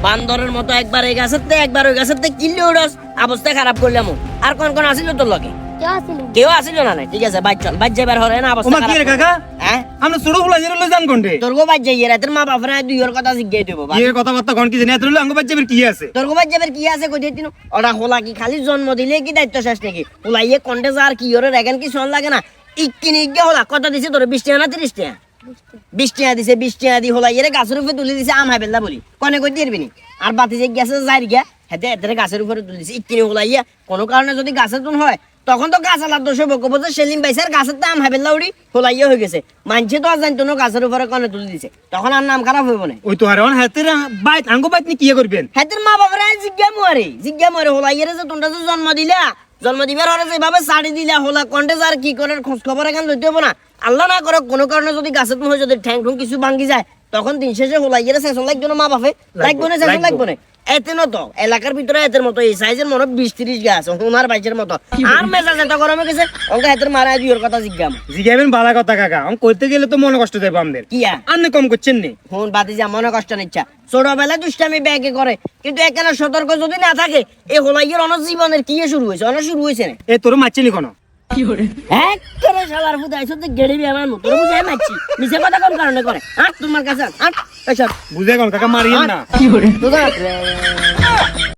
বান্দরের মতো একবার এই গাছেতে একবার ওই গাছেতে কিনলে উড়স অবস্থা খারাপ করলাম আর কোন আসিল তোর লগে কেউ আসিল না ঠিক আছে বাইক চল বাইক যাবার হরে না অবস্থা খারাপ কাকা হ্যাঁ আমরা ছোট ফুলা জিরো জান কোনটে তোর গো বাইক যাই রাতের মা বাপরা দুইয়ের কথা জিজ্ঞাই দেব এর কথাবার্তা কোন কি জানি এত আঙ্গ বাচ্চা কি আছে তোর গো বাইক যাবার কি আছে কই দিন ওরা হোলা কি খালি জন্ম দিলে কি দায়িত্ব শেষ নাকি হোলাইয়ে কন্টে যার কি ওরে রেগান কি শোন লাগে না ইকিনি গিয়ে হোলা কত দিছে তোর 20 টাকা না 30 টাকা 20 টাকা দিছে 20 টাকা দি হোলাইয়ে গাছের উপরে তুলে দিছে আম হাবেল্লা বলি কোনে কই দিরবি নি আর বাতি যে গেছে যাই গিয়া হেতে এদের গাছের উপরে তুলে দিছে ইকিনি হোলাইয়া কোন কারণে যদি গাছের তুন হয় তখন তো গাছ আলাদা দোষ হবো কবো সেলিম বাইসার গাছের দাম হাবেল্লা উড়ি হোলাইয়া হয়ে গেছে মানছে তো আর জানতো না গাছের উপরে কোনে তুলে দিছে তখন আর নাম খারাপ হইব না ওই তো হারে হাতের বাইত আঙ্গ বাইত নি কি করবেন হাতের মা বাবারা জিজ্ঞা মারে হোলাইয়ের যে তোমরা যে জন্ম দিবার হরে যেভাবে শাড়ি দিলা হোলা কন্টে যার কি করে খোঁজ খবর এখন লইতে হবো না আল্লাহ না করে কোনো কারণে যদি গাছের হয়ে যদি ঠ্যাং ঠুং কিছু ভাঙ্গি যায় তখন দিন শেষে হোলাইয়ের সেশন লাগবে না মা বাপে লাগবে না সেশন লাগবে না এতে তো এলাকার ভিতরে এতের মতো এই সাইজের মনে 20-30 গাছ হোনার বাইচের মতো আর মেজাজ এত গরমে গেছে ওকে হাতের মারা দিওর কথা জিজ্ঞাবেন বালা কথা কাকা আমি কইতে গেলে তো মনে কষ্ট দেব আমাদের কিয়া আপনি কম করছেন নি ফোন বাতি যা মনে কষ্ট নিচ্ছা ছোটবেলায় দুষ্টামি ব্যাগে করে কিন্তু এখানে সতর্ক যদি না থাকে এই হোলাইয়ের অনেক জীবনের কি শুরু হয়েছে অনেক শুরু হয়েছে না এ তোর মারছিলি কোন একবারে শালার ফুদা আইছো তো গেড়ি আমার মতো বুঝাই মারছি মিছে কথা কোন কারণে করে আর তোমার কাছে আর বুঝে কোন কাকা মারিয়েন না তোরা